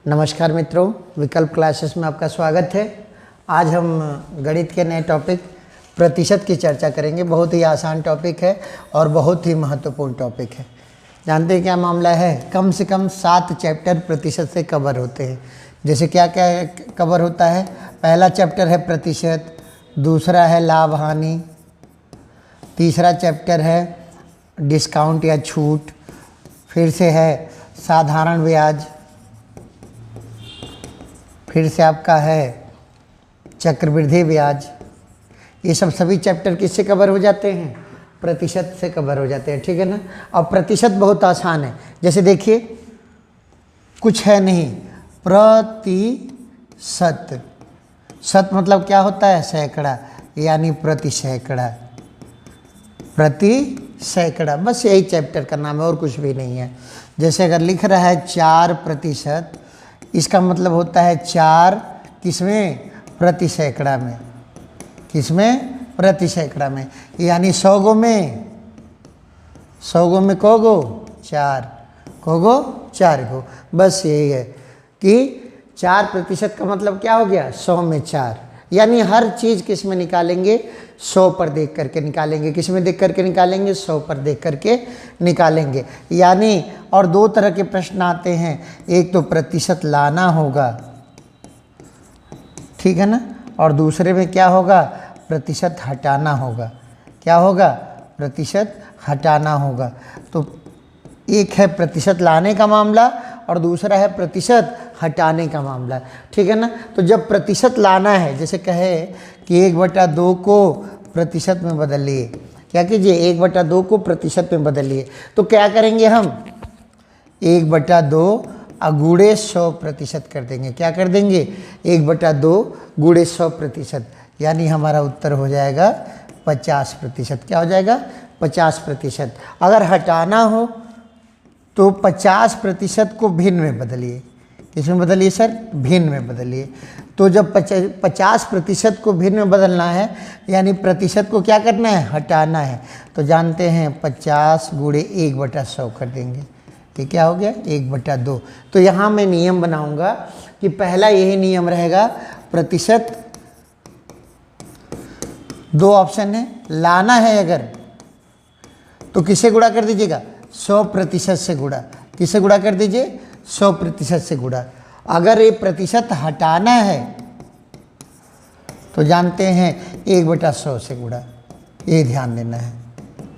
नमस्कार मित्रों, विकल्प क्लासेस में आपका स्वागत है। आज हम गणित के नए टॉपिक प्रतिशत की चर्चा करेंगे। बहुत ही आसान टॉपिक है और बहुत ही महत्वपूर्ण टॉपिक है। जानते हैं क्या मामला है? कम से कम 7 चैप्टर प्रतिशत से कवर होते हैं। जैसे क्या क्या कवर होता है? पहला चैप्टर है प्रतिशत, दूसरा है लाभ हानि, तीसरा चैप्टर है डिस्काउंट या छूट, फिर से है साधारण ब्याज, फिर से आपका है चक्रवृद्धि ब्याज। ये सब सभी चैप्टर किससे कवर हो जाते हैं? प्रतिशत से कवर हो जाते हैं, ठीक है ना। और प्रतिशत बहुत आसान है। जैसे देखिए, कुछ है नहीं, प्रतिशत। शत मतलब क्या होता है? सैकड़ा, यानी प्रति सैकड़ा, प्रति सैकड़ा। बस यही चैप्टर का नाम है और कुछ भी नहीं है। जैसे अगर लिख रहा है 4%, इसका मतलब होता है 4 किसमें? प्रति सैकड़ा में। किसमें? प्रति सैकड़ा में। यानी 100 गो में, 100 गो में को गो? 4 को गो? 4 गो। बस यही है कि 4% का मतलब क्या हो गया? 100 में 4। यानी हर चीज़ किस में निकालेंगे? 100 पर देख करके निकालेंगे। किस में देख करके निकालेंगे? 100 पर देख करके निकालेंगे। यानी और 2 तरह के प्रश्न आते हैं। एक तो प्रतिशत लाना होगा, ठीक है ना, और दूसरे में क्या होगा? प्रतिशत हटाना होगा। क्या होगा? प्रतिशत हटाना होगा। तो एक है प्रतिशत लाने का मामला और दूसरा है प्रतिशत हटाने का मामला, ठीक है ना। तो जब प्रतिशत लाना है, जैसे कहे कि 1/2 को प्रतिशत में बदलिए, क्या कीजिए? 1/2 को प्रतिशत में बदलिए। तो क्या करेंगे हम? 1/2 गुणे 100% कर देंगे। क्या कर देंगे? 1/2 गुणे 100%, यानी हमारा उत्तर हो जाएगा 50%। क्या हो जाएगा? 50%। अगर हटाना हो तो 50% को भिन्न में बदलिए। किसमें बदलिए सर? भिन्न में बदलिए। तो जब 50% को भिन्न में बदलना है, यानी प्रतिशत को क्या करना है? हटाना है। तो जानते हैं 50 गुणे 1/100 कर देंगे। तो क्या हो गया? 1/2। तो यहाँ मैं नियम बनाऊंगा कि पहला यही नियम रहेगा, प्रतिशत 2 ऑप्शन है। लाना है अगर तो किससे गुणा कर दीजिएगा? 100% से गुणा। किससे गुणा कर दीजिए? 100% से गुणा। अगर ये प्रतिशत हटाना है तो जानते हैं 1/100 से गुणा। ये ध्यान देना है।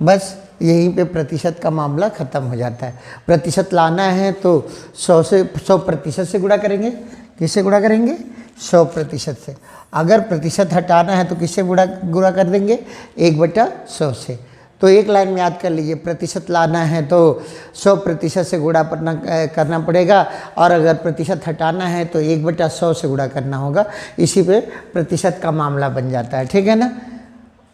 बस यहीं पे प्रतिशत का मामला ख़त्म हो जाता है। प्रतिशत लाना है तो 100% से गुणा करेंगे। किससे गुणा करेंगे? 100% से। अगर प्रतिशत हटाना है तो किससे गुणा कर देंगे? 1/100 से। तो एक लाइन में याद कर लीजिए, प्रतिशत लाना है तो 100% से गुणा करना पड़ेगा, और अगर प्रतिशत हटाना है तो 1/100 से गुणा करना होगा। इसी पे प्रतिशत का मामला बन जाता है, ठीक है ना।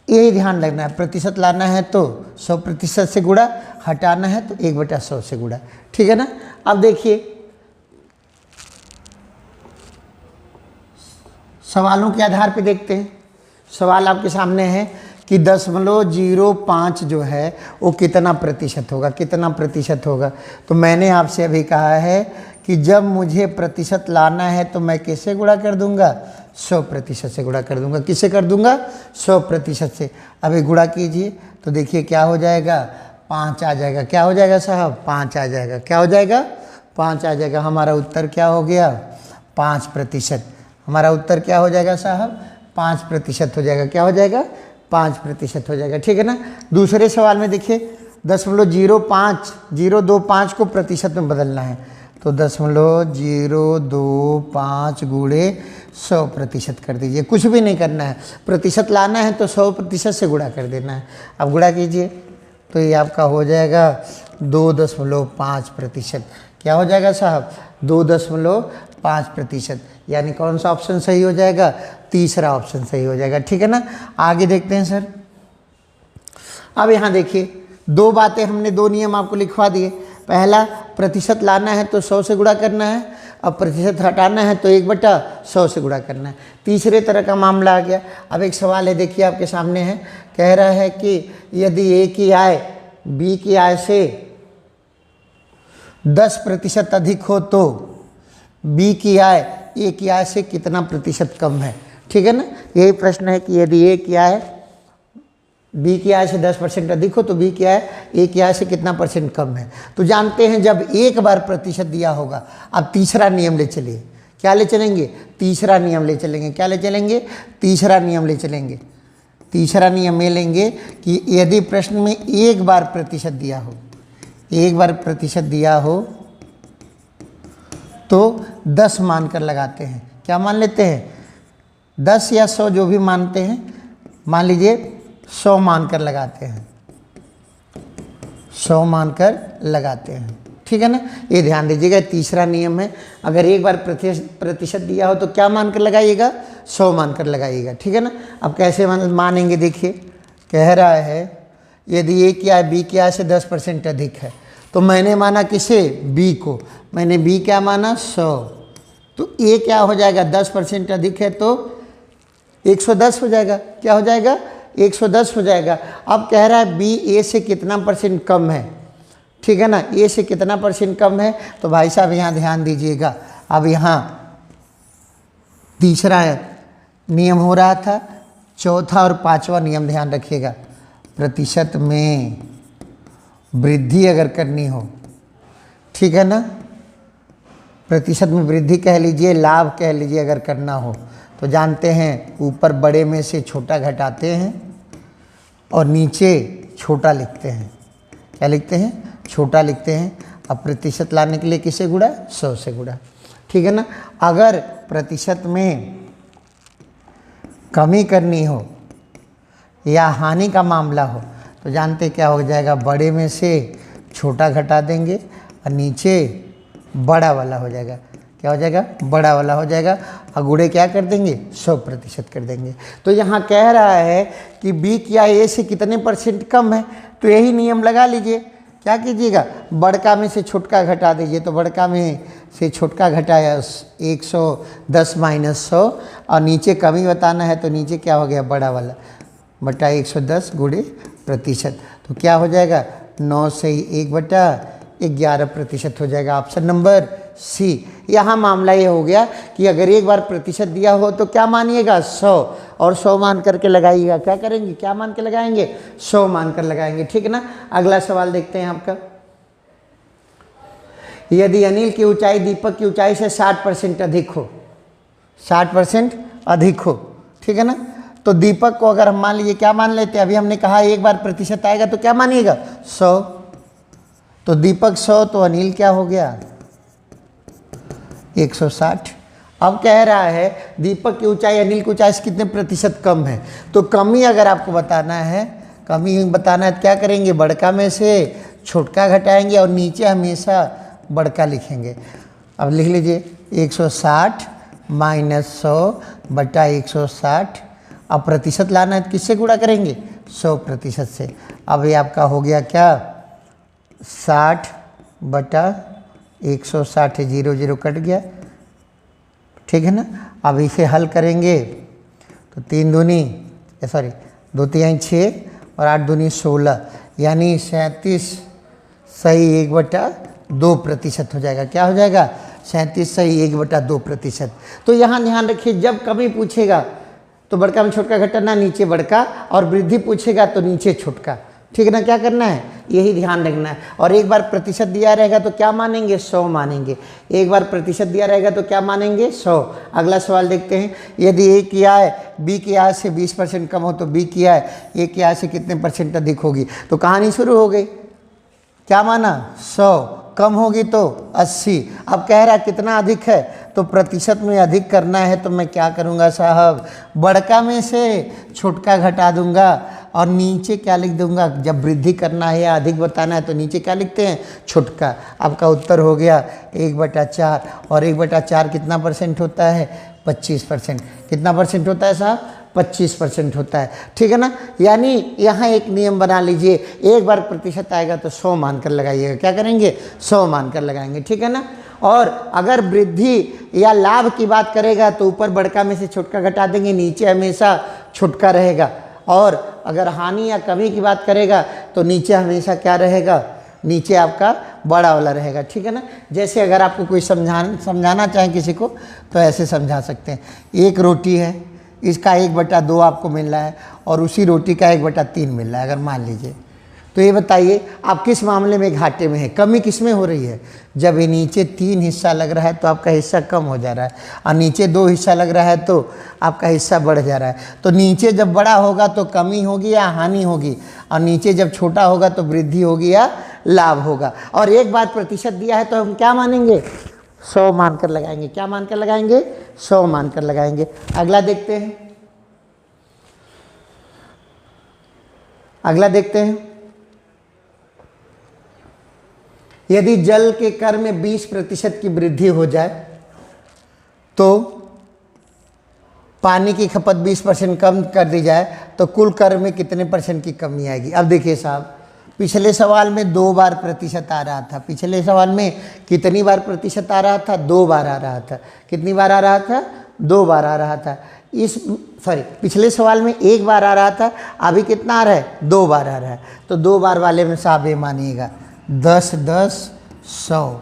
यही ध्यान रखना है, प्रतिशत लाना है तो 100% से गुणा, हटाना है तो 1/100 से गुणा, ठीक है ना। अब देखिए, सवालों के आधार पे देखते हैं। सवाल आपके सामने है कि 0.05 जो है वो कितना प्रतिशत होगा? कितना प्रतिशत होगा? तो मैंने आपसे अभी कहा है कि जब मुझे प्रतिशत लाना है तो मैं किससे गुणा कर दूंगा? 100% से गुणा कर दूंगा। किससे कर दूंगा? 100% से। अभी गुणा कीजिए तो देखिए क्या हो जाएगा? 5 आ जाएगा। क्या हो जाएगा साहब? 5 आ जाएगा। क्या हो जाएगा? 5 आ जाएगा। हमारा उत्तर क्या हो गया? 5%। हमारा उत्तर क्या हो जाएगा साहब? 5% हो जाएगा। क्या हो जाएगा? 5% हो जाएगा, ठीक है ना। दूसरे सवाल में देखिए, 0.05 को प्रतिशत में बदलना है तो 0.025 गुणे 100% कर दीजिए। कुछ भी नहीं करना है, प्रतिशत लाना है तो 100% से गुणा कर देना है। अब गुणा कीजिए तो ये आपका हो जाएगा 2.5%। क्या हो जाएगा साहब? 2.5%। यानी कौन सा ऑप्शन सही हो जाएगा? तीसरा ऑप्शन सही हो जाएगा, ठीक है ना। आगे देखते हैं सर। अब यहाँ देखिए, 2 बातें हमने, 2 नियम आपको लिखवा दिए। पहला, प्रतिशत लाना है तो 100 से गुणा करना है, अब प्रतिशत हटाना है तो 1/100 से गुणा करना है। तीसरे तरह का मामला आ गया। अब एक सवाल है, देखिए आपके सामने है, कह रहा है कि यदि ए की आय बी की आय से 10% अधिक हो तो बी की आय ए की आय से कितना प्रतिशत कम है। ठीक है ना, यही प्रश्न है कि यदि ए की आय बी की आय से 10% अधिक हो तो बी की आय ए की आय से कितना परसेंट कम है। तो जानते हैं जब एक बार प्रतिशत दिया होगा, अब तीसरा नियम ले चलिए। क्या ले चलेंगे? तीसरा नियम ले चलेंगे। क्या ले चलेंगे? तीसरा नियम ले चलेंगे। तीसरा नियम ये लेंगे कि यदि प्रश्न में एक बार प्रतिशत दिया हो, एक बार प्रतिशत दिया हो तो 10 मानकर लगाते हैं। क्या मान लेते हैं? 10 या 100 जो भी मानते हैं, मान लीजिए 100 मानकर लगाते हैं, 100 मानकर लगाते हैं। ठीक है ना, ये ध्यान दीजिएगा, तीसरा नियम है। अगर एक बार प्रतिशत दिया हो तो क्या मानकर लगाइएगा? 100 मानकर लगाइएगा। ठीक है ना, अब कैसे मानेंगे देखिए, कह रहा है यदि ए की आय बी की आय से 10% अधिक है, तो मैंने माना किसे? बी को। मैंने बी क्या माना? 100। तो ए क्या हो जाएगा? 10% अधिक है तो 110 हो जाएगा। क्या हो जाएगा? 110 हो जाएगा। अब कह रहा है बी ए से कितना परसेंट कम है। ठीक है ना, ए से कितना परसेंट कम है, तो भाई साहब यहाँ ध्यान दीजिएगा। अब यहाँ तीसरा नियम हो रहा था, चौथा और पांचवा नियम ध्यान रखिएगा। प्रतिशत में वृद्धि अगर करनी हो, ठीक है ना, प्रतिशत में वृद्धि कह लीजिए, लाभ कह लीजिए, अगर करना हो तो जानते हैं ऊपर बड़े में से छोटा घटाते हैं और नीचे छोटा लिखते हैं। क्या लिखते हैं? छोटा लिखते हैं। अब प्रतिशत लाने के लिए किसे गुणा? 100 से गुणा। ठीक है ना, अगर प्रतिशत में कमी करनी हो या हानि का मामला हो तो जानते क्या हो जाएगा? बड़े में से छोटा घटा देंगे और नीचे बड़ा वाला हो जाएगा। क्या हो जाएगा? बड़ा वाला हो जाएगा। और गुणे क्या कर देंगे? 100% कर देंगे। तो यहाँ कह रहा है कि बी की आय ए से कितने परसेंट कम है, तो यही नियम लगा लीजिए। क्या कीजिएगा? बड़का में से छोटका घटा दीजिए। तो बड़का में से छोटका घटाया 110 माइनस 100, और नीचे कमी बताना है तो नीचे क्या हो गया? बड़ा वाला बटा 110 गुणे प्रतिशत। तो क्या हो जाएगा? 9 से 1/11% हो जाएगा। Option number C. यहाँ मामला ये हो गया कि अगर एक बार प्रतिशत दिया हो तो क्या मानिएगा? 100, और 100 मान करके लगाइएगा। क्या करेंगे? क्या मान के लगाएंगे? 100 मान कर लगाएंगे। ठीक है ना, अगला सवाल देखते हैं आपका। यदि अनिल की ऊंचाई दीपक की ऊंचाई से 60% अधिक हो, 60% अधिक हो, ठीक है ना, तो दीपक को अगर हम मान लीजिए, क्या मान लेते हैं? अभी हमने कहा एक बार प्रतिशत आएगा तो क्या मानिएगा? 100। तो दीपक 100 तो अनिल क्या हो गया? 160। अब कह रहा है दीपक की ऊंचाई अनिल की ऊंचाई से कितने प्रतिशत कम है। तो कमी अगर आपको बताना है, कमी बताना है तो क्या करेंगे? बड़का में से छोटका घटाएंगे और नीचे हमेशा बड़का लिखेंगे। अब लिख लीजिए 160 माइनस 100 बटा 160। अब प्रतिशत लाना है तो किससे गुणा करेंगे? 100% से। अब ये आपका हो गया क्या? 60 बटा 160, 0 0 कट गया। ठीक है ना, अब इसे हल करेंगे तो 3 दूनी 2 3 6 और 8 दूनी 16, यानी 37 सही 1/2% हो जाएगा। क्या हो जाएगा? 37 सही 1/2%। तो यहाँ ध्यान रखिए, जब कमी पूछेगा तो बड़का में छोटका घटाना, नीचे बड़का, और वृद्धि पूछेगा तो नीचे छोटका। ठीक है ना, क्या करना है? यही ध्यान रखना है। और एक बार प्रतिशत दिया रहेगा तो क्या मानेंगे? 100 मानेंगे। एक बार प्रतिशत दिया रहेगा तो क्या मानेंगे? 100। अगला सवाल देखते हैं। यदि ए की आय बी की आय से 20% कम हो तो बी की आय ए की आय से कितने परसेंट अधिक होगी। तो कहानी शुरू हो गई। क्या माना? 100। कम होगी तो 80। अब कह रहा है कितना अधिक है, तो प्रतिशत में अधिक करना है तो मैं क्या करूँगा साहब? बड़का में से छोटका घटा दूंगा और नीचे क्या लिख दूंगा? जब वृद्धि करना है या अधिक बताना है तो नीचे क्या लिखते हैं? छोटका। आपका उत्तर हो गया 1/4। और 1/4 कितना परसेंट होता है? 25%। कितना परसेंट होता है साहब? 25% होता है। ठीक है ना, यानी यहाँ एक नियम बना लीजिए, एक बार प्रतिशत आएगा तो 100 मानकर लगाइएगा। क्या करेंगे? 100 मानकर लगाएंगे। ठीक है ना, और अगर वृद्धि या लाभ की बात करेगा तो ऊपर बड़का में से छोटका घटा देंगे, नीचे हमेशा छोटका रहेगा। और अगर हानि या कमी की बात करेगा तो नीचे हमेशा क्या रहेगा? नीचे आपका बड़ा वाला रहेगा, ठीक है ना। जैसे अगर आपको कोई समझाना चाहे किसी को तो ऐसे समझा सकते हैं। एक रोटी है, इसका 1/2 आपको मिल रहा है और उसी रोटी का 1/3 मिल रहा है अगर मान लीजिए, तो ये बताइए आप किस मामले में घाटे में है, कमी किस में हो रही है। जब ये नीचे 3 हिस्सा लग रहा है तो आपका हिस्सा कम हो जा रहा है, और नीचे 2 हिस्सा लग रहा है तो आपका हिस्सा बढ़ जा रहा है। तो नीचे जब बड़ा होगा तो कमी होगी या हानि होगी, और नीचे जब छोटा होगा तो वृद्धि होगी या लाभ होगा। और एक बार प्रतिशत दिया है तो हम क्या मानेंगे, 100 मानकर लगाएंगे। क्या मानकर लगाएंगे, 100 मानकर लगाएंगे। अगला देखते हैं, अगला देखते हैं। यदि जल के कर में 20% की वृद्धि हो जाए तो पानी की खपत 20% कम कर दी जाए तो कुल कर में कितने % की कमी आएगी। अब देखिए साहब, पिछले सवाल में 2 बार प्रतिशत आ रहा था, पिछले सवाल में कितनी बार प्रतिशत आ रहा था, 2 बार आ रहा था। कितनी बार आ रहा था, 2 बार आ रहा था। पिछले सवाल में 1 बार आ रहा था, अभी कितना आ रहा है, 2 बार आ रहा है। तो 2 बार वाले में साहब ये मानिएगा 10 10 100।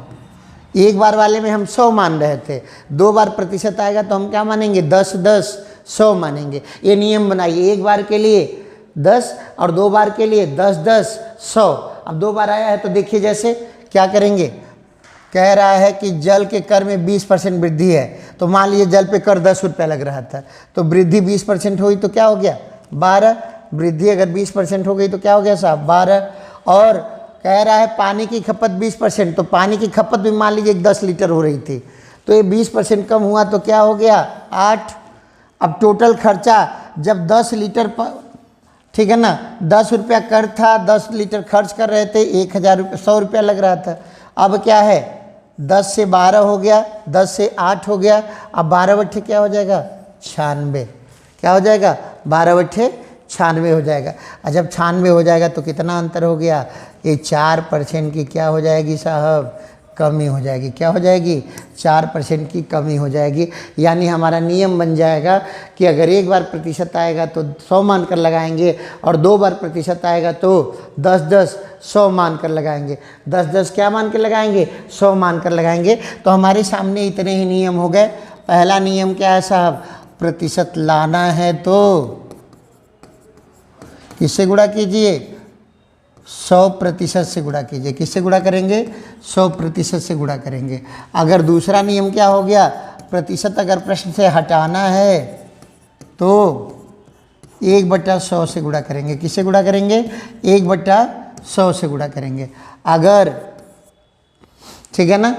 1 बार वाले में हम 100 मान रहे थे, 2 बार प्रतिशत आएगा तो हम क्या मानेंगे, 10 10 100 मानेंगे। ये नियम बनाइए, 1 बार के लिए 10 और 2 बार के लिए 10 10 100। अब 2 बार आया है तो देखिए जैसे क्या करेंगे, कह रहा है कि जल के कर में 20% वृद्धि है। तो मान लीजिए जल पे कर 10 रुपया लग रहा था, तो वृद्धि 20% हुई तो क्या हो गया, 12। वृद्धि अगर 20% हो गई तो क्या हो गया साहब, 12। और कह रहा है पानी की खपत 20%, तो पानी की खपत भी मान लीजिए 10 लीटर हो रही थी, तो ये 20% कम हुआ तो क्या हो गया, 8। अब टोटल खर्चा जब 10 लीटर ठीक है ना, 10 रुपया कर था, 10 लीटर खर्च कर रहे थे, 1000 रुपये 100 रुपया लग रहा था। अब क्या है, 10 से 12 हो गया, 10 से 8 हो गया। अब 12 बट्ठे क्या हो जाएगा, 96। क्या हो जाएगा, 12 बट्ठे 96 हो जाएगा। और जब 96 हो जाएगा तो कितना अंतर हो गया, ये 4% की क्या हो जाएगी साहब, कमी हो जाएगी। क्या हो जाएगी, 4% की कमी हो जाएगी। यानी हमारा नियम बन जाएगा कि अगर 1 बार प्रतिशत आएगा तो 100 मानकर लगाएंगे, और 2 बार प्रतिशत आएगा तो 10 10 100 मानकर लगाएंगे। 10 10 क्या मान कर लगाएंगे, 100 मानकर लगाएंगे। तो हमारे सामने इतने ही नियम हो गए। पहला नियम क्या है साहब, प्रतिशत लाना है तो किससे गुणा कीजिए, 100% से गुणा कीजिए। किससे गुणा करेंगे, 100% से गुणा करेंगे। अगर दूसरा नियम क्या हो गया, प्रतिशत अगर प्रश्न से हटाना है तो 1/100 से गुणा करेंगे। किससे गुणा करेंगे, 1/100 से गुणा करेंगे। अगर ठीक है ना,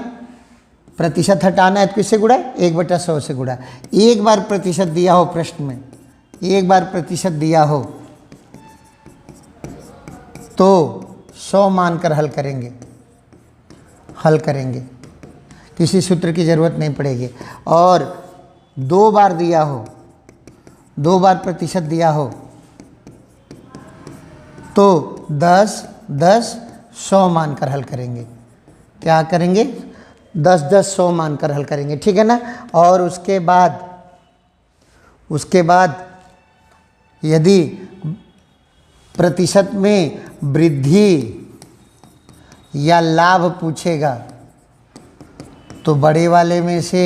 प्रतिशत हटाना है तो किससे गुणा, 1/100 से गुणा। 1 बार प्रतिशत दिया हो प्रश्न में, 1 बार प्रतिशत दिया हो तो 100 मानकर हल करेंगे, हल करेंगे, किसी सूत्र की ज़रूरत नहीं पड़ेगी। और 2 बार दिया हो, 2 बार प्रतिशत दिया हो तो 10 10 100 मानकर हल करेंगे। क्या करेंगे, 10 10 100 मानकर हल करेंगे, ठीक है ना। और उसके बाद यदि प्रतिशत में वृद्धि या लाभ पूछेगा तो बड़े वाले में से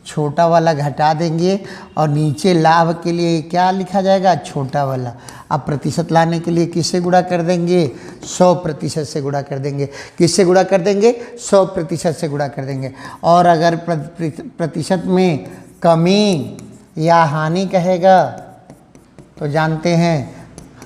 छोटा वाला घटा देंगे और नीचे लाभ के लिए क्या लिखा जाएगा, छोटा वाला। अब प्रतिशत लाने के लिए किससे गुणा कर देंगे, 100% से गुणा कर देंगे। किससे गुणा कर देंगे, 100% से गुणा कर देंगे। और अगर प्रतिशत में कमी या हानि कहेगा तो जानते हैं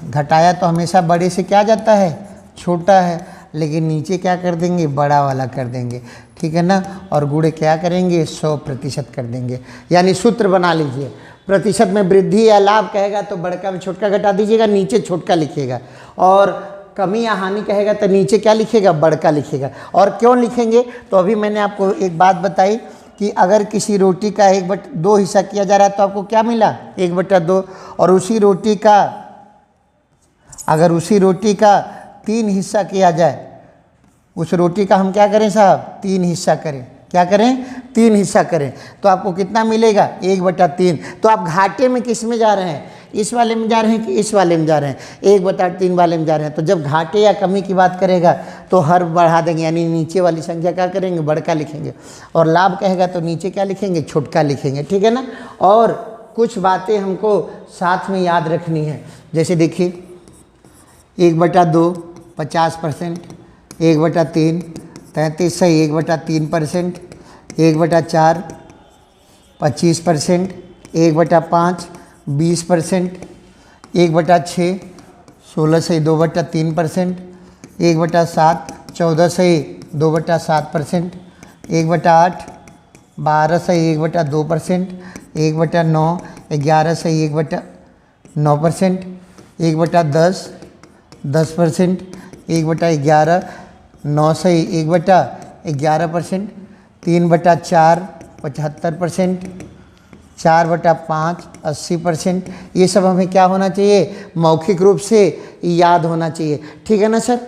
घटाया तो हमेशा बड़े से क्या जाता है, छोटा है, लेकिन नीचे क्या कर देंगे, बड़ा वाला कर देंगे, ठीक है ना। और गुणे क्या करेंगे, 100% कर देंगे। यानी सूत्र बना लीजिए, प्रतिशत में वृद्धि या लाभ कहेगा तो बड़का में छोटका घटा दीजिएगा, नीचे छोटका लिखिएगा। और कमी या हानि कहेगा तो नीचे क्या लिखेगा, बड़का लिखेगा। और क्यों लिखेंगे, तो अभी मैंने आपको एक बात बताई कि अगर किसी रोटी का 1/2 हिस्सा किया जा रहा है तो आपको क्या मिला, 1/2। और अगर उसी रोटी का 3 हिस्सा किया जाए, उस रोटी का हम क्या करें साहब, 3 हिस्सा करें। क्या करें, 3 हिस्सा करें, तो आपको कितना मिलेगा, 1/3। तो आप घाटे में किस में जा रहे हैं, इस वाले में जा रहे हैं कि इस वाले में जा रहे हैं, 1/3 वाले में जा रहे हैं। तो जब घाटे या कमी की बात करेगा तो हर बढ़ा देंगे, यानी नीचे वाली संख्या क्या करेंगे, बड़का लिखेंगे, और लाभ कहेगा तो नीचे क्या लिखेंगे, छोटका लिखेंगे, ठीक है ना। और कुछ बातें हमको साथ में याद रखनी है, जैसे देखिए 1/2 50%, 1/3 33 सही, 1/3%, 1/4 25%, 1/5 20%, 1/6 16 सही 2/3%, 1/7 14 सही 2/7%, 1/8 12 सही 1/2%, 1/9 11 सही 1/9%, 1/10 10%, 1/11 9 सही 1/11%, 3/4 75%, 4/5 80%। ये सब हमें क्या होना चाहिए, मौखिक रूप से याद होना चाहिए, ठीक है ना सर।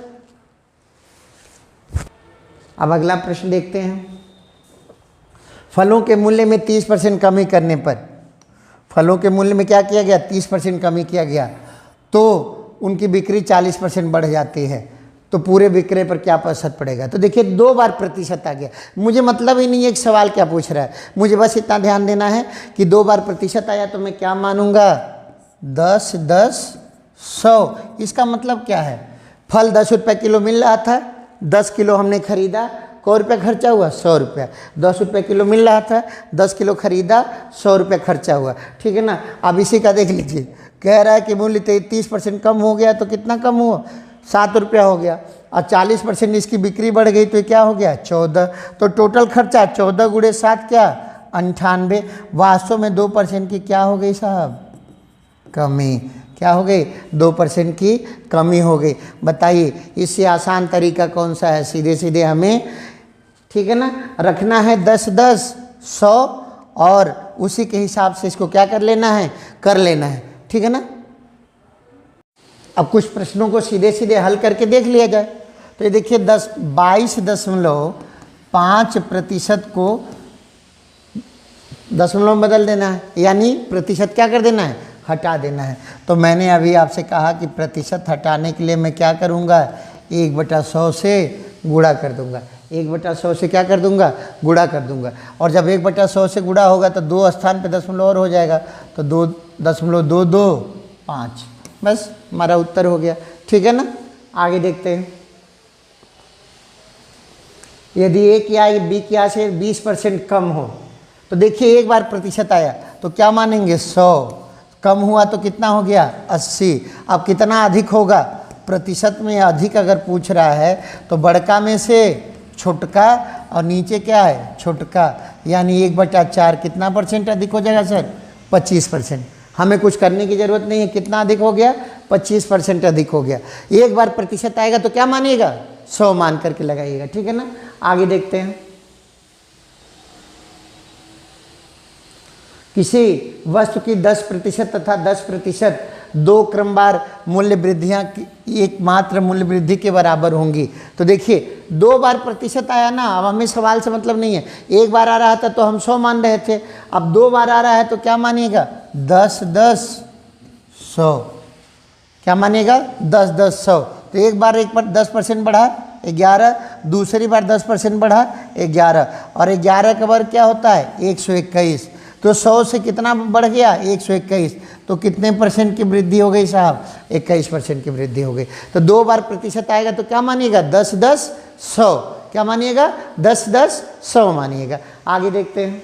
अब अगला प्रश्न देखते हैं। फलों के मूल्य में 30% कमी करने पर, फलों के मूल्य में क्या किया गया, 30% कमी किया गया, तो उनकी बिक्री 40% बढ़ जाती है, तो पूरे विक्रय पर क्या असर पड़ेगा। तो देखिए 2 बार प्रतिशत आ गया, मुझे मतलब ही नहीं है एक सवाल क्या पूछ रहा है, मुझे बस इतना ध्यान देना है कि 2 बार प्रतिशत आया तो मैं क्या मानूंगा, 10 10 100। इसका मतलब क्या है, फल 10 रुपये किलो मिल रहा था, 10 किलो हमने खरीदा, कै रुपये खर्चा हुआ, 100 रुपया। 10 रुपये किलो मिल रहा था, 10 किलो खरीदा, 100 रुपये खर्चा हुआ, ठीक है ना। अब इसी का देख लीजिए, कह रहा है कि मूल्य 30% कम हो गया, तो कितना कम हुआ, 7 रुपया हो गया, और 40% इसकी बिक्री बढ़ गई तो ये क्या हो गया, 14। तो टोटल खर्चा 14 × 7 क्या, 98। वास्तव में 2% की क्या हो गई साहब, कमी, क्या हो गई, 2% की कमी हो गई। बताइए इससे आसान तरीका कौन सा है, सीधे सीधे हमें, ठीक है ना, रखना है 10 10 100, और उसी के हिसाब से इसको क्या कर लेना है, कर लेना है, ठीक है ना। अब कुछ प्रश्नों को सीधे सीधे हल करके देख लिया जाए। तो ये देखिए 22.5% को दशमलव में बदल देना है, यानी प्रतिशत क्या कर देना है, हटा देना है। तो मैंने अभी आपसे कहा कि प्रतिशत हटाने के लिए मैं क्या करूँगा, 1/100 से गुणा कर दूंगा, 1/100 से क्या कर दूंगा, गुणा कर दूंगा। और जब 1/100 से गुणा होगा तो 2 स्थान पे दशमलव और हो जाएगा, तो 2.225, बस हमारा उत्तर हो गया, ठीक है ना। आगे देखते हैं, यदि ए की आय बी की आय से 20% कम हो, तो देखिए एक बार प्रतिशत आया तो क्या मानेंगे, 100, कम हुआ तो कितना हो गया, 80। अब कितना अधिक होगा, प्रतिशत में अधिक अगर पूछ रहा है तो बड़का में से छोटका और नीचे क्या है, छोटका, यानी 1/4 कितना % अधिक हो जाएगा सर, 25%। हमें कुछ करने की ज़रूरत नहीं है, कितना अधिक हो गया, 25% अधिक हो गया। एक बार प्रतिशत आएगा तो क्या मानिएगा, 100 मान करके लगाइएगा, ठीक है ना। आगे देखते हैं, किसी वस्तु की 10% तथा 10% 2 क्रमवार मूल्य वृद्धियाँ एकमात्र मूल्य वृद्धि के बराबर होंगी। तो देखिए 2 बार प्रतिशत आया ना, अब हमें सवाल से मतलब नहीं है, एक बार आ रहा था तो हम 100 मान रहे थे, अब 2 बार आ रहा है तो क्या मानिएगा, 10 10 100, क्या मानिएगा, 10 10 100। तो एक बार 10% बढ़ा 11, दूसरी बार 10% बढ़ा 11, और 11 का वर्ग क्या होता है, 121। तो 100 से कितना बढ़ गया, 121, तो कितने % की वृद्धि हो गई साहब, 21% की वृद्धि हो गई। तो 2 बार प्रतिशत आएगा तो क्या मानिएगा, 10 10 100, क्या मानिएगा, 10 10 100 मानिएगा। आगे देखते हैं,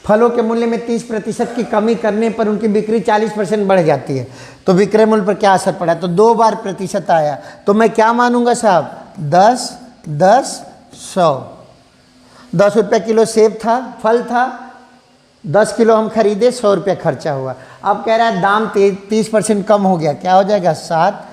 फलों के मूल्य में 30% की कमी करने पर उनकी बिक्री 40% बढ़ जाती है, तो विक्रय मूल्य पर क्या असर पड़ा। तो 2 बार प्रतिशत आया तो मैं क्या मानूंगा साहब, 10 10 100। 10 रुपये किलो सेब था, फल था, 10 किलो हम खरीदे, 100 रुपये खर्चा हुआ। अब कह रहा है दाम 30% कम हो गया, क्या हो जाएगा, 7,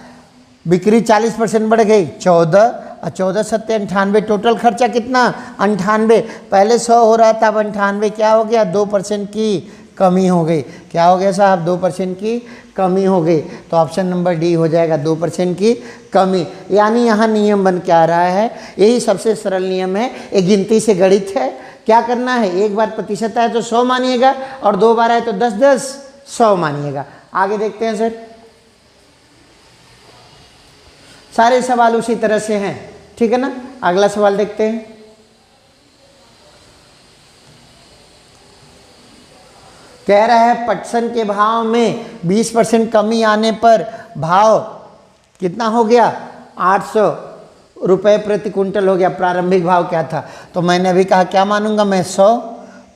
बिक्री 40% बढ़ गई, 14, और 14 7 98, टोटल खर्चा कितना, 98। पहले 100 हो रहा था, अब 98 क्या हो गया, 2% की कमी हो गई। क्या हो गया साहब, 2% की कमी हो गई। तो ऑप्शन नंबर डी हो जाएगा, 2% की कमी। यानी यहाँ नियम बन के आ रहा है, यही सबसे सरल नियम है, ये गिनती से गणित है, क्या करना है, एक बार प्रतिशत आए तो 100 मानिएगा और 2 बार आए तो 10 10 100 मानिएगा। आगे देखते हैं सर, सारे सवाल उसी तरह से हैं, ठीक है ना। अगला सवाल देखते हैं। कह रहा है पटसन के भाव में 20% कमी आने पर भाव कितना हो गया, 800 रुपये प्रति कुंटल हो गया। प्रारंभिक भाव क्या था, तो मैंने अभी कहा क्या मानूंगा मैं 100,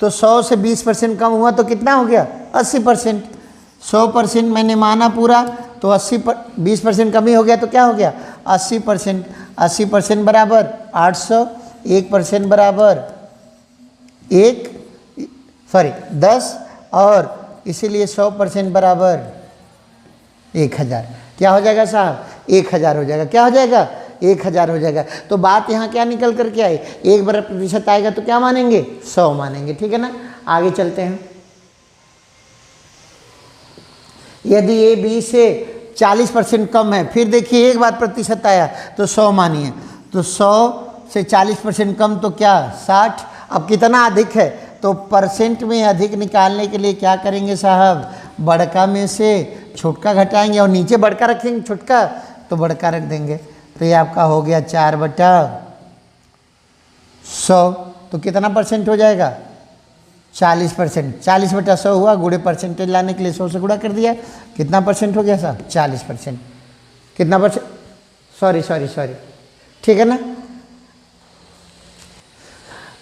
तो 100 से 20% कम हुआ तो कितना हो गया 80%। 100% मैंने माना पूरा, तो 20% कमी हो गया तो क्या हो गया 80%। 80% बराबर 800, 1% बराबर 10 और इसीलिए 100% बराबर 1000। क्या हो जाएगा साहब, 1000 हो जाएगा। क्या हो जाएगा, 1000 हो जाएगा। तो बात यहाँ क्या निकल करके आई, एक बार प्रतिशत आएगा तो क्या मानेंगे 100 मानेंगे, ठीक है ना। आगे चलते हैं। यदि ए बी से 40% कम है, फिर देखिए एक बार प्रतिशत आया तो 100 मानिए, तो 100 से 40% कम तो क्या 60। अब कितना अधिक है, तो परसेंट में अधिक निकालने के लिए क्या करेंगे साहब, बड़का में से छोटका घटाएंगे और नीचे बड़का रखेंगे, छोटका तो बड़का रख देंगे। तो ये आपका हो गया 4/100, तो कितना परसेंट हो जाएगा 40%। 40/100 हुआ, गुणे परसेंटेज लाने के लिए 100 से गुणा कर दिया, कितना परसेंट हो गया साहब 40%। कितना परसेंट, सॉरी, ठीक है ना।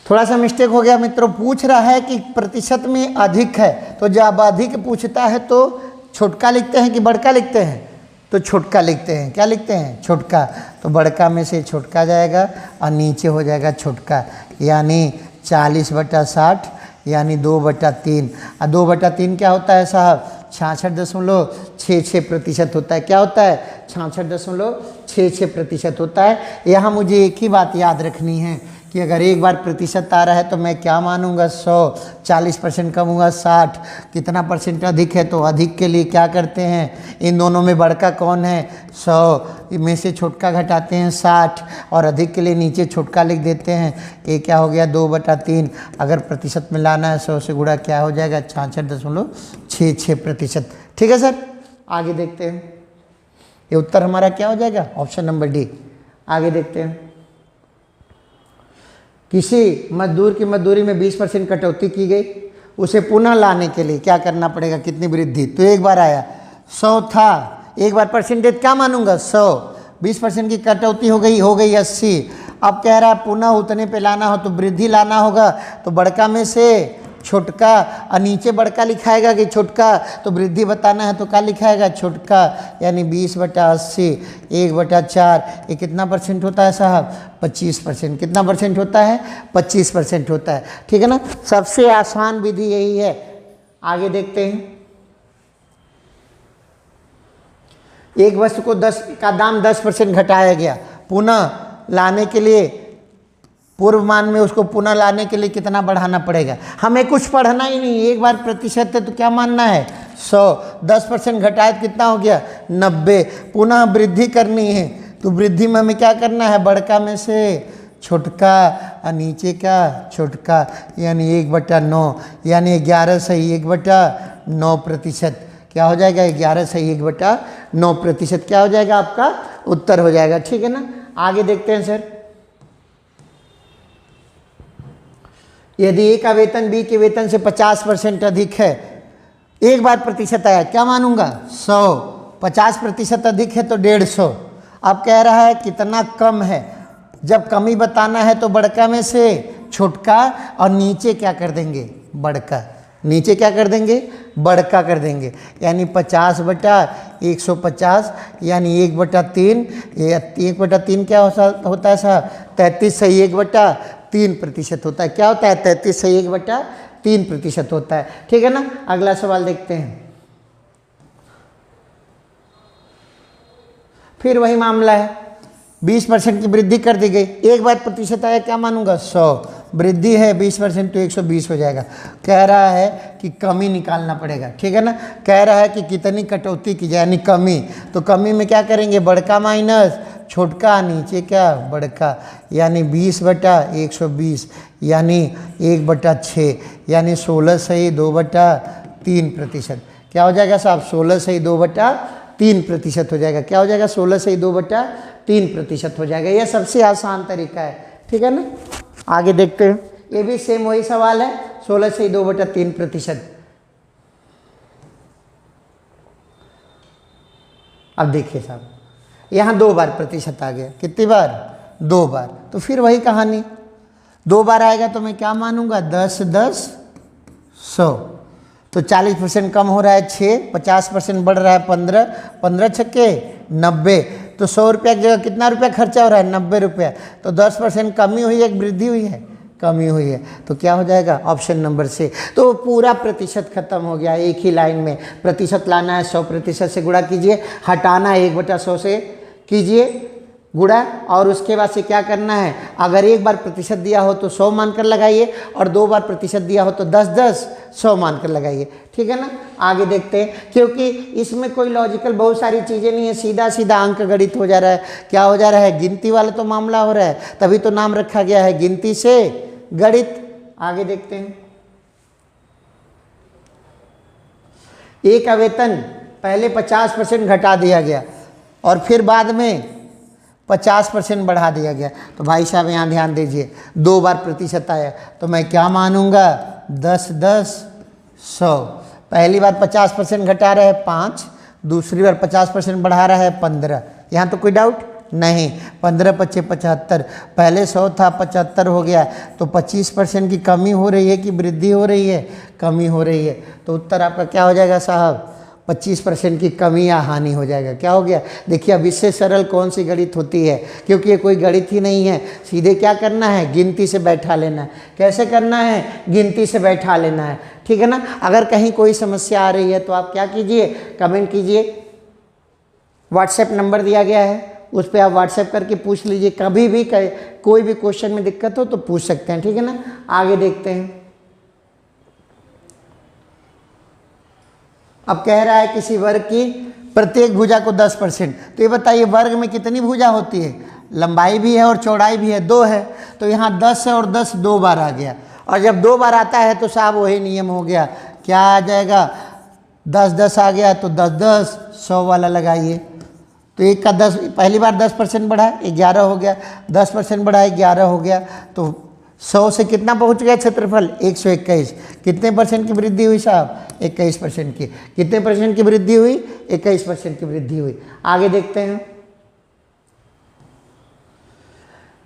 थोड़ा सा मिस्टेक हो गया मित्रों, पूछ रहा है कि प्रतिशत में अधिक है, तो जब अधिक पूछता है तो छोटका लिखते हैं कि बड़का लिखते हैं, तो छोटका लिखते हैं। क्या लिखते हैं, छोटका। तो बड़का में से छोटका जाएगा और नीचे हो जाएगा छोटका, यानी 40/60 यानी 2/3। और 2/3 क्या होता है साहब, 66.66% होता है। क्या होता है, 66.66% होता है। यहाँ मुझे एक ही बात याद रखनी है कि अगर एक बार प्रतिशत आ रहा है तो मैं क्या मानूंगा 100, 40% कम हुआ 60, कितना परसेंट अधिक है, तो अधिक के लिए क्या करते हैं, इन दोनों में बड़का कौन है 100 में से छोटका घटाते हैं 60 और अधिक के लिए नीचे छोटका लिख देते हैं। ये क्या हो गया 2/3। अगर प्रतिशत में लाना है 100 से गुणा क्या हो जाएगा 66.66%। ठीक है सर, आगे देखते हैं। ये उत्तर हमारा क्या हो जाएगा, ऑप्शन नंबर डी। आगे देखते हैं। किसी मजदूर की मजदूरी में 20% कटौती की गई, उसे पुनः लाने के लिए क्या करना पड़ेगा, कितनी वृद्धि। तो एक बार आया 100 था, एक बार परसेंटेज क्या मानूंगा 100, 20% की कटौती हो गई 80। अब कह रहा है पुनः उतने पे लाना हो तो वृद्धि लाना होगा, तो बड़का में से छोटका और नीचे बड़का लिखाएगा कि छोटका, तो वृद्धि बताना है तो क्या लिखाएगा छोटका, यानी 20/80 1/4। ये कितना परसेंट होता है साहब 25%। कितना परसेंट होता है 25% होता है। ठीक है ना, सबसे आसान विधि यही है। आगे देखते हैं। एक वस्तु को 10 का दाम 10% घटाया गया, पुनः लाने के लिए पूर्व मान में उसको पुनः लाने के लिए कितना बढ़ाना पड़ेगा। हमें कुछ पढ़ना ही नहीं, एक बार प्रतिशत है तो क्या मानना है 100, 10% घटाए तो कितना हो गया 90। पुनः वृद्धि करनी है तो वृद्धि में हमें क्या करना है, बड़का में से छोटका और नीचे का छोटका, यानी 1/9, यानी 11 सही 1/9%। क्या हो जाएगा 11 सही 1/9%। क्या हो जाएगा आपका उत्तर हो जाएगा। ठीक है ना, आगे देखते हैं सर। यदि ए का वेतन बी के वेतन से 50% अधिक है, एक बार प्रतिशत आया, क्या मानूंगा 100, 50% अधिक है तो 150। अब कह रहा है कितना कम है, जब कमी बताना है तो बड़का में से छोटका और नीचे क्या कर देंगे बड़का, नीचे क्या कर देंगे बड़का कर देंगे, यानी 50/150 यानी 1/3। ये 1/3 क्या होता है साहब 33 सही 1/3% होता है। क्या होता है 33 सही 1/3% होता है। ठीक है ना, अगला सवाल देखते हैं। फिर वही मामला है, 20% की वृद्धि कर दी गई, एक बार प्रतिशत आया, क्या मानूंगा 100, वृद्धि है 20% तो 120 हो जाएगा। कह रहा है कि कमी निकालना पड़ेगा। ठीक है ना, कह रहा है कि कितनी कटौती की जाए, यानी कमी, तो कमी में क्या करेंगे बड़का माइनस छोटका नीचे क्या बड़का, यानी 20/120 यानी 1/6 यानी 16 सही 2/3%। क्या हो जाएगा साहब? 16 सही 2/3% हो जाएगा। क्या हो जाएगा? 16 सही 2/3% हो जाएगा। यह सबसे आसान तरीका है, ठीक है ना। आगे देखते हैं, ये भी सेम वही सवाल है, 16 सही 2/3%। अब देखिए साहब, यहाँ 2 बार प्रतिशत आ गया। कितनी बार? 2 बार। तो फिर वही कहानी, 2 बार आएगा तो मैं क्या मानूंगा? 10 10 100। तो 40% कम हो रहा है 6, 50% बढ़ रहा है 15, 15 छक्के 90। तो 100 रुपया की जगह कितना रुपया खर्चा हो रहा है? 90 रुपया। तो 10% कमी हुई है, वृद्धि हुई है? कमी हुई है। तो क्या हो जाएगा? ऑप्शन नंबर से। तो पूरा प्रतिशत खत्म हो गया एक ही लाइन में। प्रतिशत लाना है 100% से गुणा कीजिए, हटाना है 1/100 से कीजिए गुणा, और उसके बाद से क्या करना है? अगर एक बार प्रतिशत दिया हो तो 100 मानकर लगाइए, और 2 बार प्रतिशत दिया हो तो 10 10 100 मानकर लगाइए, ठीक है ना। आगे देखते हैं, क्योंकि इसमें कोई लॉजिकल बहुत सारी चीज़ें नहीं है, सीधा सीधा अंक गणित हो जा रहा है। क्या हो जा रहा है? गिनती वाला तो मामला हो रहा है, तभी तो नाम रखा गया है गिनती से गणित। आगे देखते हैं, एक का वेतन पहले 50% घटा दिया गया और फिर बाद में 50% बढ़ा दिया गया। तो भाई साहब यहाँ ध्यान दीजिए, 2 बार प्रतिशत आया तो मैं क्या मानूंगा? 10 10 100। पहली बार 50% घटा रहा है 5, दूसरी बार 50% बढ़ा रहा है 15। यहाँ तो कोई डाउट नहीं। 15 5 75, पहले 100 था 75 हो गया, तो 25% की कमी हो रही है कि वृद्धि हो रही है? कमी हो रही है। तो उत्तर आपका क्या हो जाएगा साहब? 25% की कमी या हानि हो जाएगा। क्या हो गया? देखिए, अब इससे सरल कौन सी गणित होती है, क्योंकि ये कोई गणित ही नहीं है। सीधे क्या करना है? गिनती से बैठा लेना है। कैसे करना है? गिनती से बैठा लेना है, ठीक है ना। अगर कहीं कोई समस्या आ रही है तो आप क्या कीजिए? कमेंट कीजिए, व्हाट्सएप नंबर दिया गया है, उस पर आप व्हाट्सएप करके पूछ लीजिए। कभी भी कोई भी क्वेश्चन में दिक्कत हो तो पूछ सकते हैं, ठीक है ना। आगे देखते हैं, अब कह रहा है किसी वर्ग की प्रत्येक भुजा को 10%। तो ये बताइए, वर्ग में कितनी भुजा होती है? लंबाई भी है और चौड़ाई भी है, 2 है। तो यहाँ 10 है और 10 2 बार आ गया, और जब 2 बार आता है तो साहब वही नियम हो गया। क्या आ जाएगा? 10 10 आ गया तो 10 10 100 वाला लगाइए। तो एक का 10, पहली बार 10% बढ़ा 11 हो गया, 10% बढ़ा 11 हो गया। तो 100 से कितना पहुंच गया क्षेत्रफल? 121। कितने परसेंट की वृद्धि हुई साहब? 21% की। कितने परसेंट की वृद्धि हुई? 21% की वृद्धि हुई। आगे देखते हैं,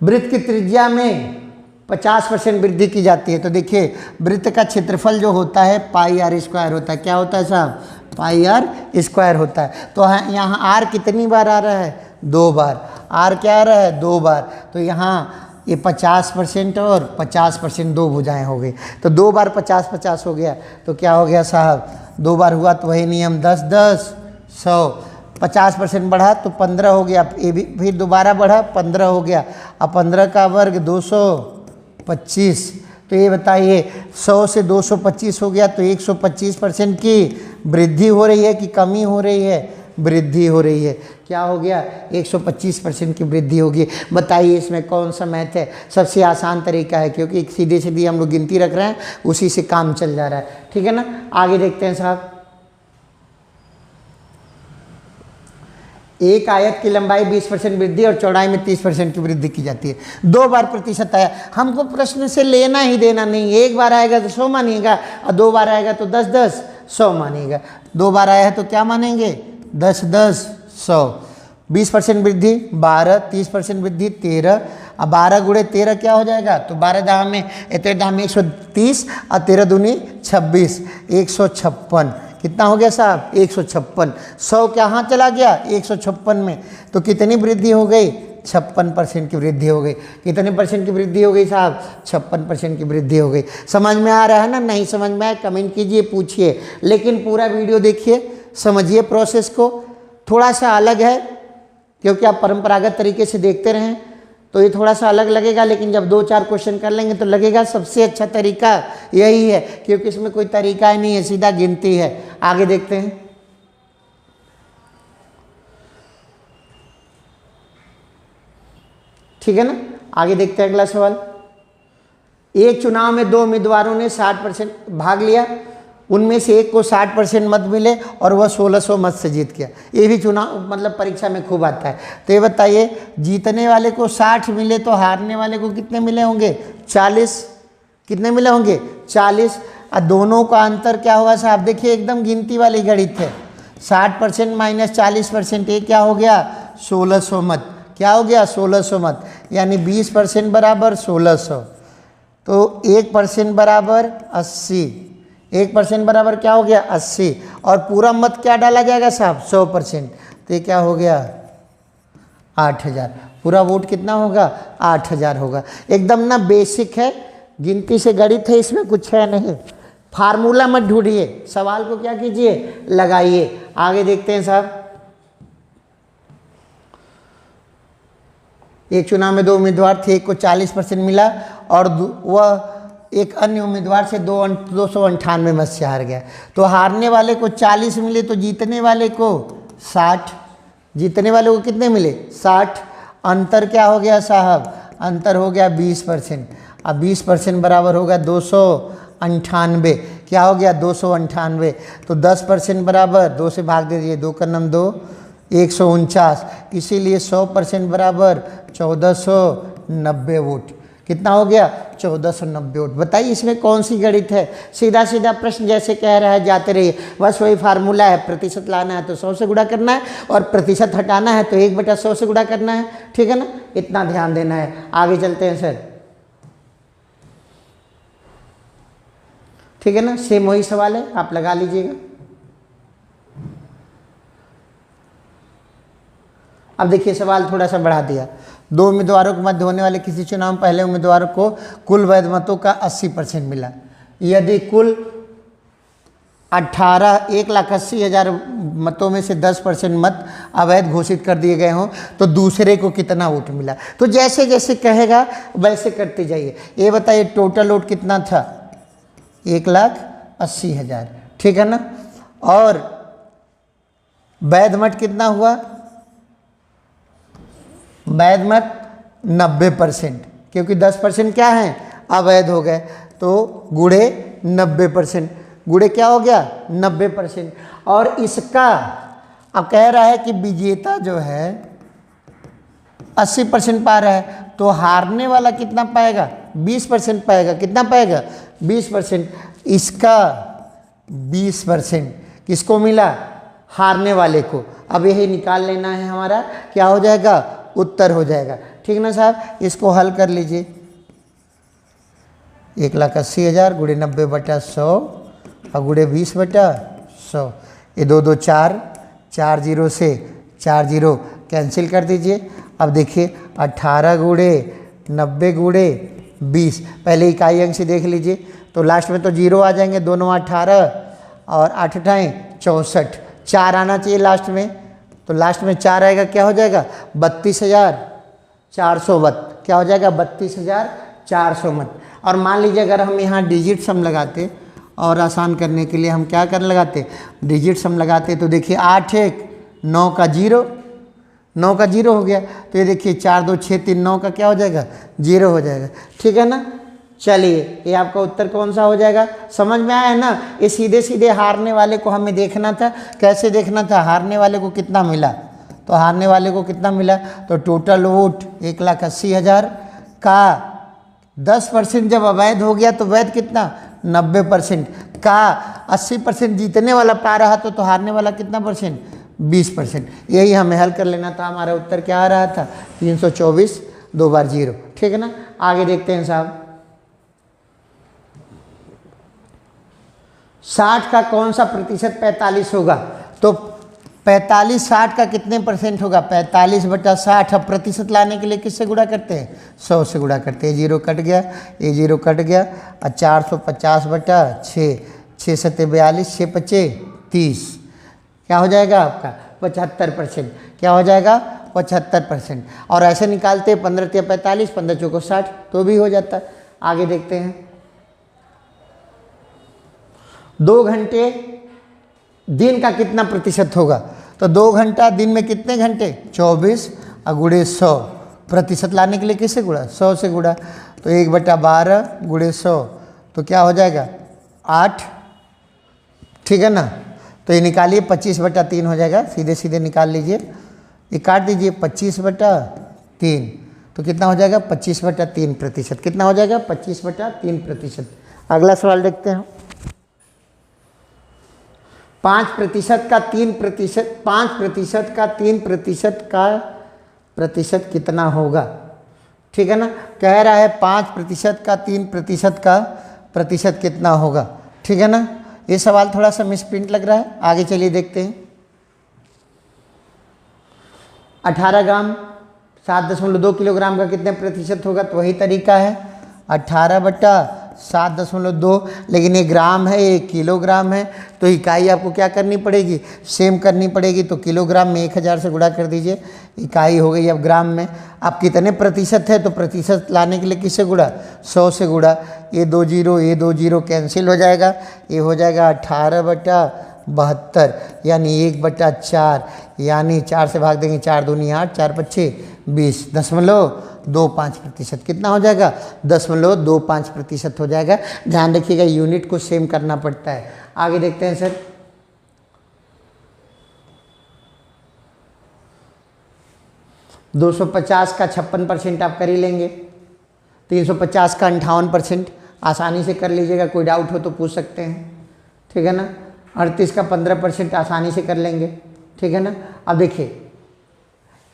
वृत्त की त्रिज्या में 50% वृद्धि की जाती है। तो देखिए, वृत्त का क्षेत्रफल जो होता है πr² होता है। क्या होता है साहब? πr² होता है। तो यहाँ r कितनी बार आ रहा है? 2 बार। r क्या आ रहा है? 2 बार। तो यहाँ ये 50% और 50% 2 भुजाएं हो गई। तो 2 बार 50 50 हो गया। तो क्या हो गया साहब? 2 बार हुआ तो वही नियम, 10 10 100। 50% बढ़ा तो 15 हो गया, ये भी फिर दोबारा बढ़ा 15 हो गया। अब 15 का वर्ग 225। तो ये बताइए, 100 से 225 हो गया तो 125% की वृद्धि हो रही है कि कमी हो रही है? वृद्धि हो रही है। क्या हो गया? 125% की वृद्धि होगी। बताइए इसमें कौन सा मैथ है? सबसे आसान तरीका है, क्योंकि सीधे सीधे हम लोग गिनती रख रहे हैं, उसी से काम चल जा रहा है, ठीक है ना। आगे देखते हैं साहब, एक आयत की लंबाई 20% वृद्धि और चौड़ाई में 30% की वृद्धि की जाती है। 2 बार प्रतिशत आया, हमको प्रश्न से लेना ही देना नहीं। एक बार आएगा तो 100 मानिएगा, और 2 बार आएगा तो 10 10 100 मानिएगा। 2 बार आया है तो क्या मानेंगे? 10 10 100। 20% वृद्धि 12, 30% वृद्धि 13। अब 12 गुणे 13 क्या हो जाएगा? तो 12 दाम में 130 और 13 दूनी 26, 156। कितना हो गया साहब? 156। 100 कहाँ चला गया? 156 में। तो कितनी वृद्धि हो गई? 56% की वृद्धि हो गई। कितने परसेंट की वृद्धि हो गई साहब? 56% की वृद्धि हो गई। समझ में आ रहा है ना? नहीं समझ में आए कमेंट कीजिए, पूछिए, लेकिन पूरा वीडियो देखिए, समझिए प्रोसेस को। थोड़ा सा अलग है, क्योंकि आप परंपरागत तरीके से देखते रहें तो ये थोड़ा सा अलग लगेगा, लेकिन जब 2-4 क्वेश्चन कर लेंगे तो लगेगा सबसे अच्छा तरीका यही है, क्योंकि इसमें कोई तरीका ही नहीं है, सीधा गिनती है। आगे देखते हैं, ठीक है ना। आगे देखते हैं अगला सवाल। एक चुनाव में 2 उम्मीदवारों ने 60% भाग लिया, उनमें से एक को 60% मत मिले और वह 1600 मत से जीत गया। ये भी चुनाव मतलब परीक्षा में खूब आता है। तो ये बताइए, जीतने वाले को 60 मिले तो हारने वाले को कितने मिले होंगे? 40। कितने मिले होंगे? 40। और दोनों का अंतर क्या होगा साहब? देखिए एकदम गिनती वाली गणित है। 60% माइनस 40%, ये क्या हो गया? 1600 मत। क्या हो गया? 1600 मत। यानी 20% बराबर 1600। तो 1% बराबर 80। 1% बराबर क्या हो गया? 80। और पूरा मत क्या डाला जाएगा साहब? 100%। तो ये क्या हो गया? 8000। पूरा वोट कितना होगा? 8000 होगा। एकदम ना बेसिक है, गिनती से गणित है, इसमें कुछ है नहीं। फार्मूला मत ढूंढिए, सवाल को क्या कीजिए? लगाइए। आगे देखते हैं साहब। एक चुनाव में 2 उम्मीदवार थे, एक को 40% मिला और वह एक अन्य उम्मीदवार से 298 मत से हार गया। तो हारने वाले को 40 मिले तो जीतने वाले को 60। जीतने वाले को कितने मिले? 60। अंतर क्या हो गया साहब? अंतर हो गया 20%। अब 20% बराबर होगा 298। क्या हो गया? 298। तो 10% बराबर 2 से भाग दे दीजिए, 2 का नम 2, 149। इसीलिए 100% बराबर 1490 वोट। कितना हो गया? 1490 वोट। बताइए इसमें कौन सी गणित है? सीधा सीधा प्रश्न जैसे कह रहा है जाते रहिए, बस वही फार्मूला है। प्रतिशत लाना है तो 100 से गुणा करना है और प्रतिशत हटाना है तो 1/100 से गुणा करना है। ठीक है ना, इतना ध्यान देना है। आगे चलते हैं सर। ठीक है ना, सेम वही सवाल है, आप लगा लीजिएगा। अब देखिए सवाल थोड़ा सा बढ़ा दिया। 2 उम्मीदवारों के मध्य होने वाले किसी चुनाव में पहले उम्मीदवार को कुल वैध मतों का 80% मिला। यदि कुल 1,80,000 मतों में से 10% मत अवैध घोषित कर दिए गए हों तो दूसरे को कितना वोट मिला? तो जैसे जैसे कहेगा वैसे करते जाइए। ये बताइए टोटल वोट कितना था? 1,80,000। ठीक है ना। और वैध मत कितना हुआ? वैध मत 90%, क्योंकि 10% क्या है? अवैध हो गए। तो गुणे 90%, गुणे क्या हो गया? 90%। और इसका अब कह रहा है कि विजेता जो है 80% पा रहा है, तो हारने वाला कितना पाएगा? 20% पाएगा। कितना पाएगा? 20%। इसका 20% किसको मिला? हारने वाले को। अब यही निकाल लेना है हमारा, क्या हो जाएगा? उत्तर हो जाएगा। ठीक ना साहब, इसको हल कर लीजिए। 1,80,000 गुणे 90/100 और गुणे 20/100। ये 2 2 4, 4 0 से 4 0 कैंसिल कर दीजिए। अब देखिए 18 गुणे 90 गुणे 20, पहले इकाई अंक से देख लीजिए तो लास्ट में तो 0 आ जाएंगे, दोनों 18 और 8 × 64, 4 आना चाहिए लास्ट में। तो लास्ट में 4 आएगा, क्या हो जाएगा? 32,400 मत। क्या हो जाएगा? 32,400 मत। और मान लीजिए अगर हम यहाँ डिजिट सम लगाते और आसान करने के लिए हम क्या कर लगाते? डिजिट सम लगाते। तो देखिए 8 1 9 का 0, 9 का 0 हो गया। तो ये देखिए 4 2 6 3 9 का क्या हो जाएगा? 0 हो जाएगा। ठीक है ना। चलिए ये आपका उत्तर कौन सा हो जाएगा? समझ में आया है ना। ये सीधे सीधे हारने वाले को हमें देखना था। कैसे देखना था? हारने वाले को कितना मिला, तो हारने वाले को कितना मिला? तो टोटल वोट 1,80,000 का 10% जब अवैध हो गया तो वैध कितना? 90% का 80% जीतने वाला पा रहा तो हारने वाला कितना परसेंट? 20%। यही हमें हल कर लेना था। हमारा उत्तर क्या आ रहा था? 324, 2 बार 0। ठीक है ना। आगे देखते हैं साहब। 60 का कौन सा प्रतिशत 45 होगा? तो 45 60 का कितने परसेंट होगा? 45/60। अब प्रतिशत लाने के लिए किससे गुणा करते हैं? 100 से गुणा करते हैं। 0 कट गया, ये 0 कट गया और 450/6, 6 7 42, 6 5 30। क्या हो जाएगा आपका? 75%। क्या हो जाएगा? 75%। और ऐसे निकालते 15 × 45, 15 × 60 तो भी हो जाता है। आगे देखते हैं। 2 घंटे दिन का कितना प्रतिशत होगा? तो 2 घंटा दिन में कितने घंटे? 24 और गुणे 100 प्रतिशत लाने के लिए किससे गुणा, 100 से गुणा। तो 1/12 गुणे 100 तो क्या हो जाएगा 8, ठीक है ना। तो ये निकालिए 25/3 हो जाएगा, सीधे सीधे निकाल लीजिए, ये काट दीजिए 25/3 तो कितना हो जाएगा 25/3%। कितना हो जाएगा 25/3%। अगला सवाल देखते हैं। 5% का 3%, 5% का 3% का प्रतिशत कितना होगा, ठीक है ना। कह रहा है 5% का 3% का प्रतिशत कितना होगा, ठीक है ना। ये सवाल थोड़ा सा मिसप्रिंट लग रहा है, आगे चलिए देखते हैं। 18 ग्राम 7.2 किलोग्राम का कितने प्रतिशत होगा, तो वही तरीका है 18/7.2, लेकिन ये ग्राम है, ये किलोग्राम है, तो इकाई आपको क्या करनी पड़ेगी, सेम करनी पड़ेगी। तो किलोग्राम में 1000 से गुणा कर दीजिए, इकाई हो गई अब ग्राम में। अब कितने प्रतिशत है, तो प्रतिशत लाने के लिए किससे गुणा, 100 से गुणा। ये 2 0 कैंसिल हो जाएगा, ये हो जाएगा 18/72 यानी 1/4, यानी 4 से भाग देंगे 4 दूनी 8, 4 5 20, 0.25%। कितना हो जाएगा 0.25% हो जाएगा। ध्यान रखिएगा यूनिट को सेम करना पड़ता है। आगे देखते हैं सर। $250 का 56% आप कर ही लेंगे, 350 का 58% आसानी से कर लीजिएगा, कोई डाउट हो तो पूछ सकते हैं, ठीक है ना। 38 का 15% आसानी से कर लेंगे, ठीक है ना। अब देखिए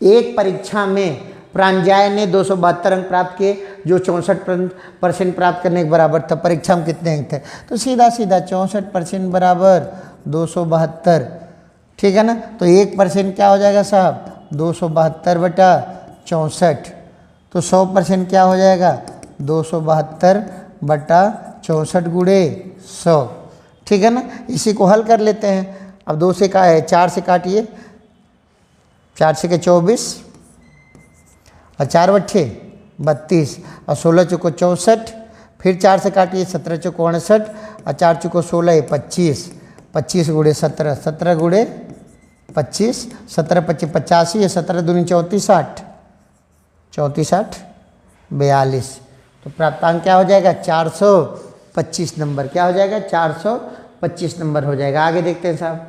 एक परीक्षा में प्रांजय ने 272 अंक प्राप्त किए, जो 64% प्राप्त करने के बराबर था। परीक्षा में कितने अंक थे, तो सीधा सीधा 64% बराबर 272, ठीक है ना। तो 1% क्या हो जाएगा साहब 272/64, तो 100% क्या हो जाएगा 272/64 गुणे 100, ठीक है ना। इसी को हल कर लेते हैं। अब 2 से 4 से काटिए, 4 से 24 और 4 बट्ठे 32 और 16 चौको 64, फिर 4 से काटिए 17 चौको 68 और 4 चौको 16 25, 25 गुणे 17, 17 गुणे 25, 17 25 85, 17 दूनी 34 60, 34 8 42। तो प्राप्तांक क्या हो जाएगा 425 नंबर। क्या हो जाएगा 425 नंबर हो जाएगा। आगे देखते हैं साहब।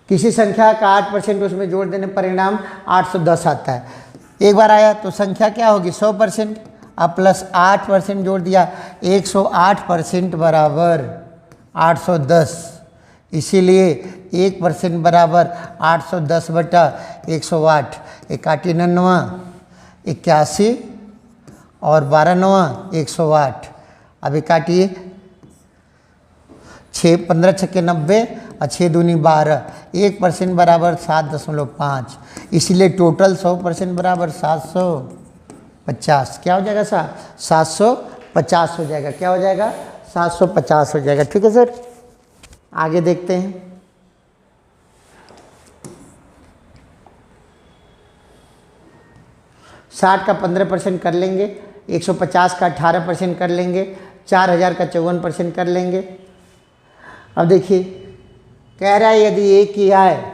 किसी संख्या का 8% उसमें जोड़ देने परिणाम 810 आता है। एक बार आया तो संख्या क्या होगी 100%, अब प्लस 8% जोड़ दिया, 108% बराबर 810, इसीलिए 1% बराबर 810/108। 91 81 और 12 108। अभी काटिए 6 15 छक्के 90 और 6 दूनी 12, 1% बराबर 7.5, इसलिए टोटल 100% बराबर 750। क्या हो जाएगा साहब 750 हो जाएगा। क्या हो जाएगा 750 हो जाएगा, ठीक है सर। आगे देखते हैं। साठ का 15% कर लेंगे, 150 का 18% कर लेंगे, 4000 का 54% कर लेंगे। अब देखिए कह रहा है यदि ए की आय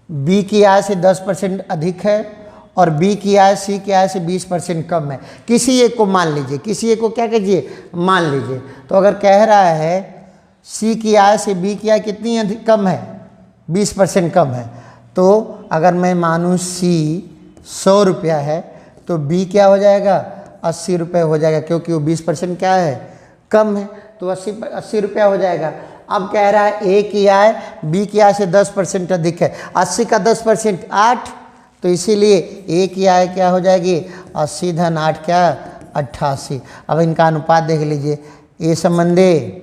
बी की आय से 10% अधिक है और बी की आय सी की आय से 20% कम है, किसी एक को मान लीजिए, किसी एक को क्या कीजिए मान लीजिए। तो अगर कह रहा है सी की आय से बी की आय कितनी अधिक कम है 20% कम है, तो अगर मैं मानूँ सी 100 रुपया है तो बी क्या हो जाएगा 80 रुपये हो जाएगा, क्योंकि वो 20% क्या है कम है, तो 80 रुपया हो जाएगा। अब कह रहा है ए की आय बी की आय से 10% अधिक है, 80 का 10% 8, तो इसीलिए ए की आय क्या हो जाएगी 80 धन 8 क्या 88। अब इनका अनुपात देख लीजिए, ए संबंधे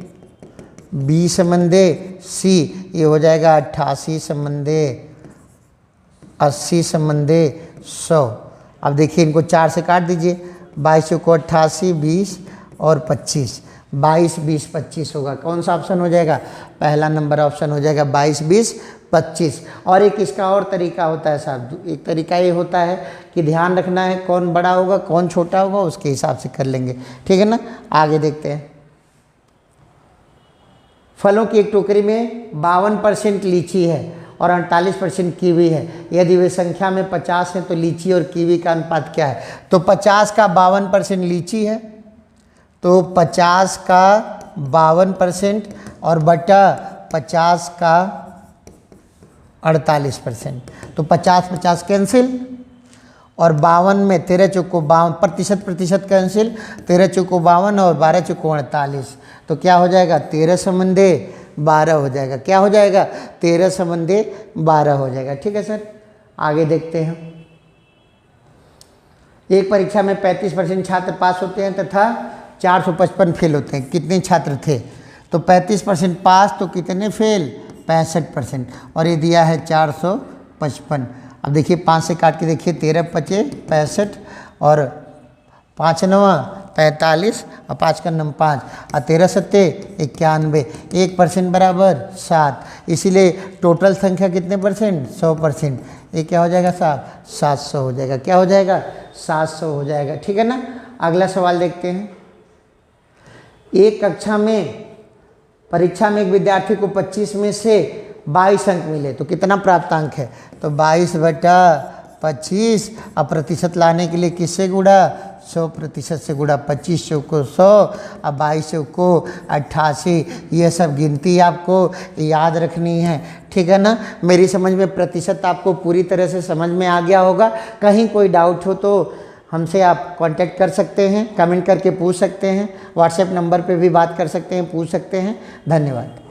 बी संबंधे सी, ये हो जाएगा 88 संबंधे 80 संबंधे 100। अब देखिए इनको 4 से काट दीजिए, 22 को 88 20 और 25, 22 20 25 होगा। कौन सा ऑप्शन हो जाएगा पहला नंबर ऑप्शन हो जाएगा 22 20 25। और एक इसका और तरीका होता है साहब, एक तरीका ये होता है कि ध्यान रखना है कौन बड़ा होगा कौन छोटा होगा उसके हिसाब से कर लेंगे, ठीक है ना। आगे देखते हैं। फलों की एक टोकरी में 52% लीची है और 48% कीवी है। यदि वे संख्या में 50 हैं तो लीची और कीवी का अनुपात क्या है? तो 50 का 52% लीची है, तो 50 का 52% और बटा 50 का 48%, तो 50-50 कैंसिल और 52 में 13 चौको 52 प्रतिशत कैंसिल, 13 चौको 52 और 12 चौको 48, तो क्या हो जाएगा? 13 संबंधे 12 हो जाएगा। क्या हो जाएगा? 13 संबंधे 12 हो जाएगा। ठीक है सर, आगे देखते हैं। एक परीक्षा में 35% छात्र पास होते हैं तथा 455 फेल होते हैं। कितने छात्र थे? तो 35% पास, तो कितने फेल? 65%, और ये दिया है 455। अब देखिए 5 से काट के देखिए, 13 पचे 65 और 5 नवा 45 और 5 का नम 5 और 13 सत्ते 91, 1% बराबर 7, इसीलिए टोटल संख्या कितने परसेंट? 100%। ये क्या हो जाएगा साहब? 700 हो जाएगा। क्या हो जाएगा? 700 हो जाएगा। ठीक है ना। अगला सवाल देखते हैं। एक कक्षा में परीक्षा में एक विद्यार्थी को 25 में से 22 अंक मिले तो कितना प्राप्तांक है? तो 22/25, अब प्रतिशत लाने के लिए किससे गुणा? 100% से गुणा। 25 चौको 100 और 22 चौको 88, ये सब गिनती आपको याद रखनी है। ठीक है ना। मेरी समझ में प्रतिशत आपको पूरी तरह से समझ में आ गया होगा। कहीं कोई डाउट हो तो हमसे आप कांटेक्ट कर सकते हैं, कमेंट करके पूछ सकते हैं, व्हाट्सएप नंबर पे भी बात कर सकते हैं, पूछ सकते हैं। धन्यवाद।